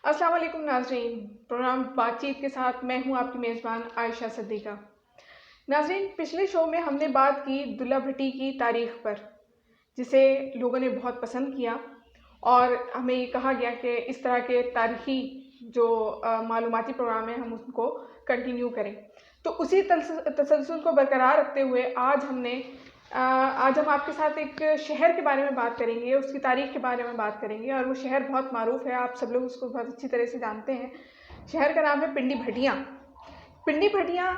अस्सलाम वालेकुम नाज़रीन। प्रोग्राम बातचीत के साथ मैं हूं आपकी मेज़बान आयशा सिद्दीक़ा। नाज़रीन, पिछले शो में हमने बात की दुल्ला भट्टी की तारीख़ पर, जिसे लोगों ने बहुत पसंद किया और हमें ये कहा गया कि इस तरह के तारीख़ी जो मालूमाती प्रोग्राम हैं हम उनको कंटिन्यू करें। तो उसी तसलसल को बरकरार रखते हुए आज हम आपके साथ एक शहर के बारे में बात करेंगे, उसकी तारीख़ के बारे में बात करेंगे और वो शहर बहुत मारूफ़ है, आप सब लोग उसको बहुत अच्छी तरह से जानते हैं। शहर का नाम है पिंडी भटियाँ। पिंडी भटियाँ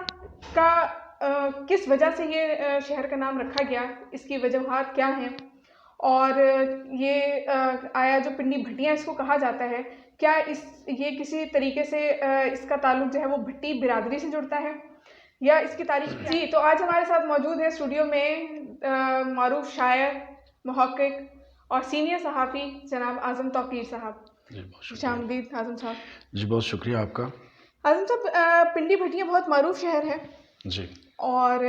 का किस वजह से ये शहर का नाम रखा गया, इसकी वजूहात क्या हैं और ये आया जो पिंडी भटियाँ इसको कहा जाता है, क्या ये किसी तरीके से इसका ताल्लुक़ जो है वो भट्टी बिरादरी से जुड़ता है या इसकी तारीख़ जी। तो आज हमारे साथ मौजूद है स्टूडियो में मारूफ शायर, मुहक्किक और सीनियर सहाफ़ी जनाब आज़म तौक़ीर साहब। खुशामदीद आज़म साहब। जी बहुत शुक्रिया आपका। आज़म साहब, पिंडी भटियाँ बहुत मारूफ शहर है जी और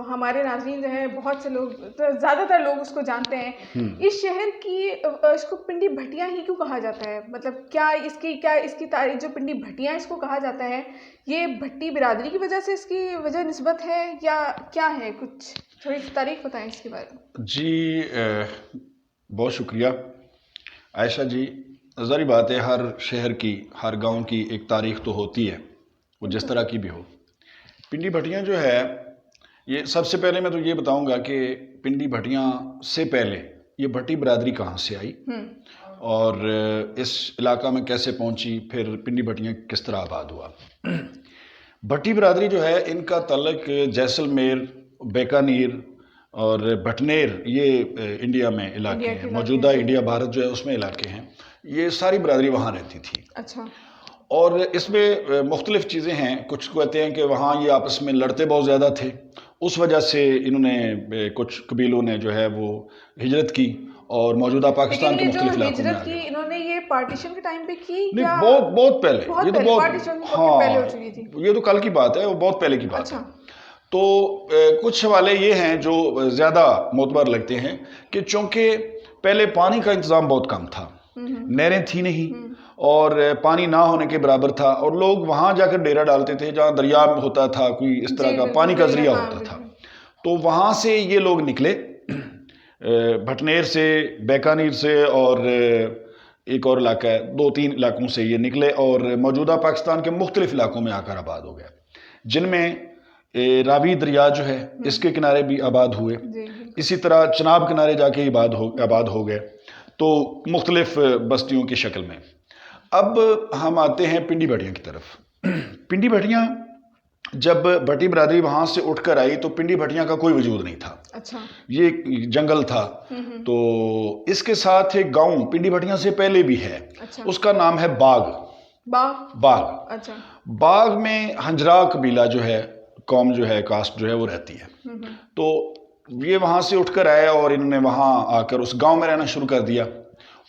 हमारे नाज़रीन जो है बहुत से लोग, तो ज़्यादातर लोग उसको जानते हैं। इस शहर की इसको पिंडी भटियाँ ही क्यों कहा जाता है? मतलब क्या इसकी तारीख़ जो पिंडी भटियाँ इसको कहा जाता है, ये भट्टी बिरादरी की वजह से इसकी वजह निस्बत है या क्या है? कुछ थोड़ी सी तारीफ़ बताएं इसके बारे में। जी बहुत शुक्रिया आयशा जी। ज़ाहिर बात है, हर शहर की, हर गांव की एक तारीख़ तो होती है, वो जिस तरह की भी हो। पिंडी भटियाँ जो है, ये सबसे पहले मैं तो ये बताऊंगा कि पिंडी भटियाँ से पहले ये भट्टी बिरादरी कहाँ से आई और इस इलाका में कैसे पहुंची, फिर पिंडी भटियाँ किस तरह आबाद हुआ। भट्टी बिरादरी जो है, इनका तल्लुक जैसलमेर, बीकानेर और भटनेर, ये इंडिया में इलाके हैं, मौजूदा इंडिया भारत जो है उसमें इलाके हैं। ये सारी बिरादरी वहाँ रहती थी। अच्छा। और इसमें मुख्तलिफ चीज़ें हैं। कुछ कहते हैं कि वहाँ ये आपस में लड़ते बहुत ज़्यादा थे, उस वजह से इन्होंने, कुछ कबीलों ने जो है वो हिजरत की और मौजूदा पाकिस्तान के मुख्तलिफ इलाकों में आ गए। इन्होंने ये पार्टीशन के टाइम पे की नहीं, या बहुत पहले, ये तो बहुत, पहले हो चुकी थी। ये तो कल की बात है, वो बहुत पहले की बात अच्छा। है। तो कुछ हवाले ये हैं जो ज़्यादा मोतबर लगते हैं कि चूँकि पहले पानी का इंतज़ाम बहुत कम था, नहरें थी नहीं और पानी ना होने के बराबर था, और लोग वहाँ जाकर डेरा डालते थे जहाँ दरिया होता था, कोई इस तरह का पानी का जरिया होता था। तो वहाँ से ये लोग निकले, भटनेर से, बीकानेर से और एक और इलाका है, 2-3 इलाकों से ये निकले और मौजूदा पाकिस्तान के मुख्तलिफ इलाकों में आकर आबाद हो गए, जिनमें रावी दरिया जो है इसके किनारे भी आबाद हुए, इसी तरह चनाब किनारे जाके आबाद हो गए, तो मुख्तलिफ बस्तियों की शक्ल में। अब हम आते हैं पिंडी भटियाँ की तरफ। पिंडी भटियाँ, जब भट्टी बिरादरी वहाँ से उठकर आई तो पिंडी भटियाँ का कोई वजूद नहीं था। अच्छा। ये जंगल था। तो इसके साथ एक गांव पिंडी भटियाँ से पहले भी है। अच्छा। उसका उसका नाम है बाग। अच्छा। बाग में हंजरा कबीला जो है, कौम जो है, कास्ट जो है वो रहती है। तो ये वहाँ से उठकर आए और इन्होंने वहाँ आकर उस गांव में रहना शुरू कर दिया।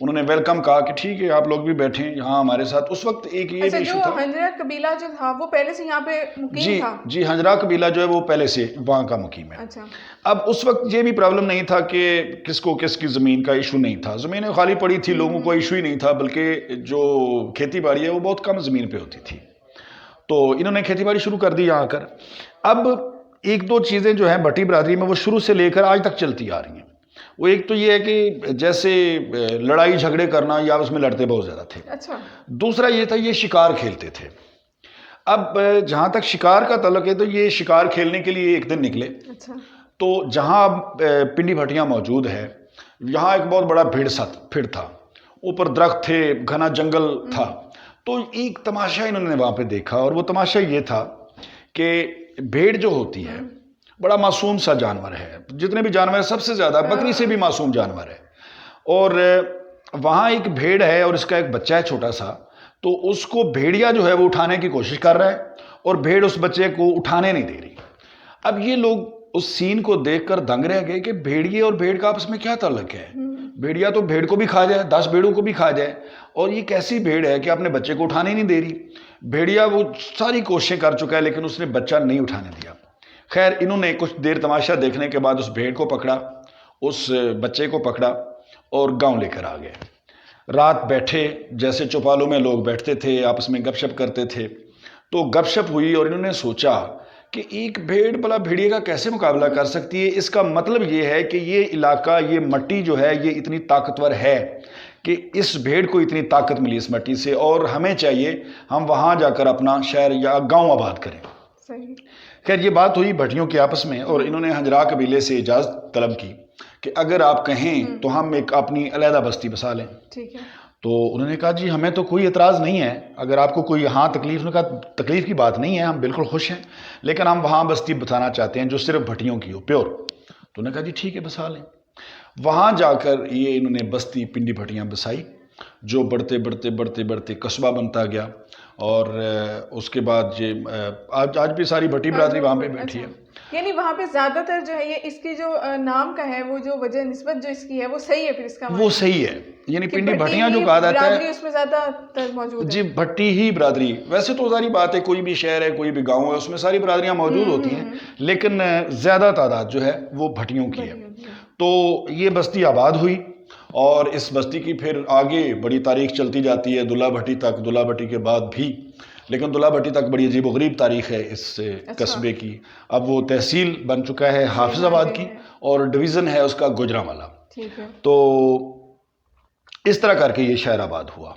उन्होंने वेलकम कहा कि ठीक है, आप लोग भी बैठें यहाँ हमारे साथ। उस वक्त एक ये भी इशू था, हंजरा कबीला जो था वो पहले से यहाँ पे मुकीम था। जी, हंजरा कबीला जो है वो पहले से वहाँ का मुकीम है। अच्छा। अब उस वक्त ये भी प्रॉब्लम नहीं था कि किसको किसकी ज़मीन का इशू नहीं था, ज़मीनें खाली पड़ी थी, लोगों को इशू ही नहीं था, बल्कि जो खेती बाड़ी है वो बहुत कम ज़मीन पे होती थी। तो इन्होंने खेती बाड़ी शुरू कर दी यहाँ आकर। अब एक दो चीज़ें जो हैं भट्टी बिरादरी में वो शुरू से लेकर आज तक चलती आ रही हैं। वो एक तो ये है कि जैसे लड़ाई झगड़े करना, या उसमें लड़ते बहुत ज़्यादा थे। अच्छा। दूसरा ये था, ये शिकार खेलते थे। अब जहाँ तक शिकार का तल्लुक है, तो ये शिकार खेलने के लिए एक दिन निकले। अच्छा। तो जहाँ अब पिंडी भटियाँ मौजूद है, यहाँ एक बहुत बड़ा भीड़ था, ऊपर दरख्त थे, घना जंगल था। तो एक तमाशा इन्होंने वहाँ पे देखा, और वो तमाशा ये था कि भेड़ जो होती है बड़ा मासूम सा जानवर है, जितने भी जानवर है सबसे ज़्यादा बकरी से भी मासूम जानवर है। और वहाँ एक भेड़ है और इसका एक बच्चा है छोटा सा, तो उसको भेड़िया जो है वो उठाने की कोशिश कर रहा है और भेड़ उस बच्चे को उठाने नहीं दे रही। अब ये लोग उस सीन को देखकर दंग रह गए कि भेड़िए और भेड़ का आपस में क्या ताल्लुक है। भेड़िया तो भेड़ को भी खा जाए, 10 भेड़ों को भी खा जाए, और ये कैसी भेड़ है कि अपने बच्चे को उठाने नहीं दे रही। भेड़िया वो सारी कोशिशें कर चुका है लेकिन उसने बच्चा नहीं उठाने दिया। खैर, इन्होंने कुछ देर तमाशा देखने के बाद उस भेड़ को पकड़ा, उस बच्चे को पकड़ा और गांव लेकर आ गए। रात बैठे, जैसे चौपालों में लोग बैठते थे, आपस में गपशप करते थे। तो गपशप हुई और इन्होंने सोचा कि एक भेड़ भला भेड़िए का कैसे मुकाबला कर सकती है। इसका मतलब ये है कि ये इलाका, ये मट्टी जो है, ये इतनी ताकतवर है कि इस भेड़ को इतनी ताकत मिली इस मट्टी से, और हमें चाहिए हम वहाँ जाकर अपना शहर या गांव आबाद करें। सही। खैर ये बात हुई भटियों के आपस में, और इन्होंने हजरा कबीले से इजाज़त तलब की कि अगर आप कहें तो हम एक अपनी अलहदा बस्ती बसा लें। ठीक है। तो उन्होंने कहा जी हमें तो कोई एतराज़ नहीं है, अगर आपको कोई यहाँ तकलीफ, उन्होंने कहा तकलीफ़ की बात नहीं है, हम बिल्कुल खुश हैं, लेकिन हम वहाँ बस्ती बसाना चाहते हैं जो सिर्फ भटियों की हो, प्योर। तो उन्होंने कहा जी ठीक है बसा लें। वहाँ जाकर ये इन्होंने बस्ती पिंडी भटियाँ बसाई, जो बढ़ते बढ़ते बढ़ते बढ़ते कस्बा बनता गया। और उसके बाद ये आज भी सारी भट्टी बरादरी वहाँ पे बैठी है। यानी वहाँ पे ज्यादातर जो है ये इसकी जो नाम का है, वो जो वजह निस्बत जो इसकी है वो सही है, फिर इसका वो सही है। यानी पिंडी भटियाँ जो कहा जाता है उसमें ज्यादातर मौजूद है। जी, भट्टी ही बरादरी। वैसे तो सारी बात है, कोई भी शहर है, कोई भी गांव है, उसमें सारी बरादरियां मौजूद होती हैं, लेकिन ज्यादा तादाद जो है वो भट्टियों की है। तो ये बस्ती आबाद हुई, और इस बस्ती की फिर आगे बड़ी तारीख चलती जाती है, दुल्ला भट्टी तक, दुल्ला भट्टी के बाद भी, लेकिन दुल्ला भट्टी तक बड़ी अजीब गरीब तारीख है इस कस्बे की। अब वो तहसील बन चुका है हाफिजाबाद की, और डिवीज़न है उसका गुजरांवाला। ठीक है। तो इस तरह करके ये शहर आबाद हुआ।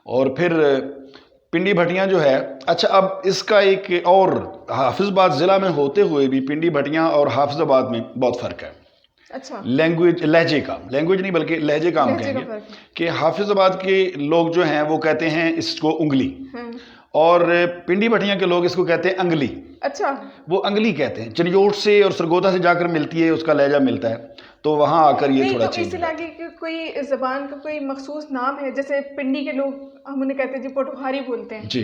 और फिर पिंडी भटियाँ जो है, अच्छा अब इसका एक और, हाफिजाबाद ज़िला में होते हुए भी पिंडी भटियाँ और हाफिजाबाद में बहुत फ़र्क है। अच्छा। लैंग्वेज, लहजे का, लैंग्वेज नहीं बल्कि लहजे का हम कहेंगे कि हाफिजाबाद के लोग जो हैं वो कहते हैं इसको उंगली, और पिंडी भटियाँ के लोग इसको कहते हैं अंगली। अच्छा। वो अंगली कहते हैं, चनियोट से और सरगोदा से जाकर मिलती है, उसका लहजा मिलता है, तो वहाँ आकर ये थोड़ा चेंज। इस इलाके की कोई ज़बान का कोई मखसूस नाम है? जैसे पिंडी के लोग हम उन्हें कहते हैं जी पोटोहारी बोलते हैं जी,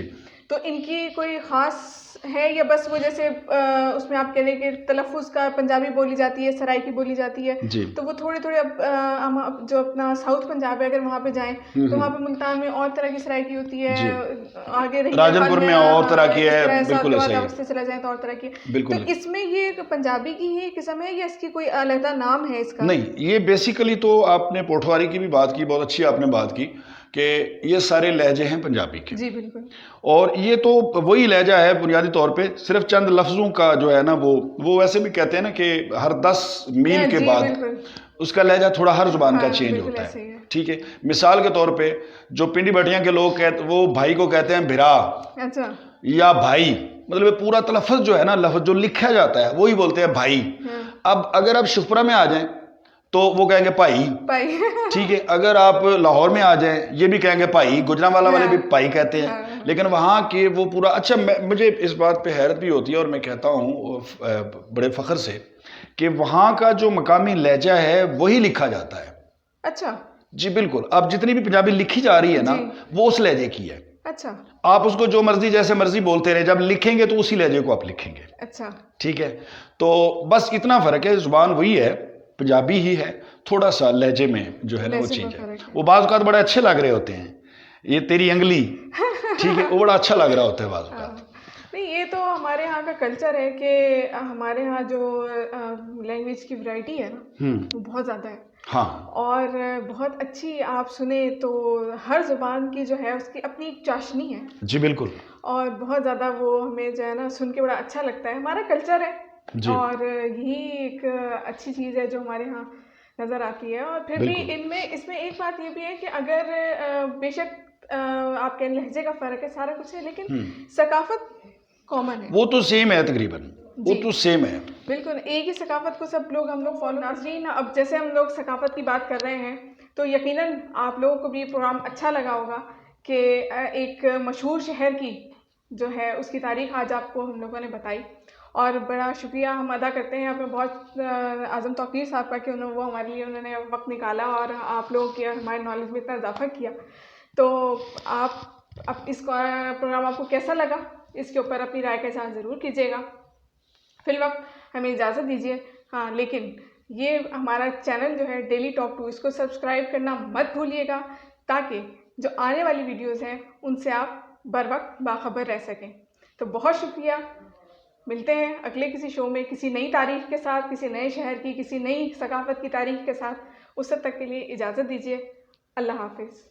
तो इनकी कोई ख़ास है, या बस वो जैसे उसमें आप कह रहे हैं कि तलफ़ुज़ का पंजाबी बोली जाती है, सराइकी बोली जाती है, तो वो थोड़े थोड़े अब जो अपना साउथ पंजाब है, अगर वहाँ पे जाएं तो वहाँ पे मुल्तान में और तरह की सराइकी होती है, आगे राजनपुर में और तरह की है, बिल्कुल से चला जाए तो और तरह की। तो इसमें ये पंजाबी की ही किस्म है या इसकी कोई अलग नाम है इसका? नहीं, ये बेसिकली तो आपने पोठवारी की भी बात की, बहुत अच्छी आपने बात की कि ये सारे लहजे हैं पंजाबी के। जी बिल्कुल। और ये तो वही लहजा है बुनियादी तौर पे, सिर्फ चंद लफ्ज़ों का जो है ना, वो वैसे भी कहते हैं ना कि हर 10 मील के बाद उसका लहजा थोड़ा हर जुबान का चेंज होता है। ठीक है, मिसाल के तौर पे जो पिंडी भटियाँ के लोग कहते, वो भाई को कहते हैं भिरा। अच्छा। या भाई, मतलब पूरा तलफ़्फ़ुज़ जो है ना, लफ्ज़ जो लिखा जाता है वही बोलते हैं भाई। अब अगर आप शुफरा में आ जाएं तो वो कहेंगे भाई। ठीक है, अगर आप लाहौर में आ जाएं ये भी कहेंगे भाई, गुजरांवाला वाले भी भाई कहते हैं, लेकिन वहाँ के वो पूरा। अच्छा, मुझे इस बात पे हैरत भी होती है, और मैं कहता हूँ बड़े फ़ख्र से कि वहाँ का जो मकामी लहजा है वही लिखा जाता है। अच्छा जी बिल्कुल। अब जितनी भी पंजाबी लिखी जा रही है ना, वो उस लहजे की है। अच्छा। आप उसको जो मर्जी जैसे मर्जी बोलते रहे, जब लिखेंगे तो उसी लहजे को आप लिखेंगे। अच्छा। ठीक है, तो बस इतना फ़र्क है, ज़ुबान वही है, पंजाबी ही है, थोड़ा सा लहजे में जो है ना वो चेंज है। वो बाज़ औक़ात बड़े अच्छे लग रहे होते हैं, ये तेरी अंगली, ठीक है, वो बड़ा अच्छा लग रहा होता है बाज़ औक़ात। नहीं, ये तो हमारे यहाँ का कल्चर है कि हमारे यहाँ जो लैंग्वेज की वैरायटी है ना वो बहुत ज़्यादा है। हाँ, और बहुत अच्छी, आप सुने तो हर ज़ुबान की जो है उसकी अपनी एक चाशनी है। जी बिल्कुल। और बहुत ज़्यादा वो हमें जो है ना सुन के बड़ा अच्छा लगता है, हमारा कल्चर है और यही एक अच्छी चीज़ है जो हमारे यहाँ नज़र आती है। और फिर भी इसमें एक बात ये भी है कि अगर बेशक आपके लहजे का फ़र्क है, सारा कुछ है, लेकिन सकाफ़त कॉमन है, वो तो सेम है तकरीबन, वो तो सेम है बिल्कुल। एक ही सकाफ़त को सब लोग हम लोग फॉलो। नाज़रीन, अब जैसे हम लोग सकाफ़त की बात कर रहे हैं तो यकीनन आप लोगों को भी प्रोग्राम अच्छा लगा होगा कि एक मशहूर शहर की जो है उसकी तारीख़ आज आपको हम लोगों ने बताई, और बड़ा शुक्रिया हम अदा करते हैं अपने बहुत आज़म तौक़ीर साहब का कि वो हमारे लिए उन्होंने वक्त निकाला और आप लोगों के हमारे नॉलेज में इतना इजाफा किया। तो आप अब इस प्रोग्राम आपको कैसा लगा, इसके ऊपर अपनी राय का इज़हार ज़रूर कीजिएगा। फिलवक्त हमें इजाज़त दीजिए। हाँ, लेकिन ये हमारा चैनल जो है डेली टॉक 2, इसको सब्सक्राइब करना मत भूलिएगा, ताकि जो आने वाली वीडियोज़ हैं उनसे आप बर वक्त बाखबर रह सकें। तो बहुत शुक्रिया, मिलते हैं अगले किसी शो में किसी नई तारीख़ के साथ, किसी नए शहर की, किसी नई सकाफ़त की तारीख़ के साथ। उस तक के लिए इजाज़त दीजिए। अल्लाह हाफ़िज़।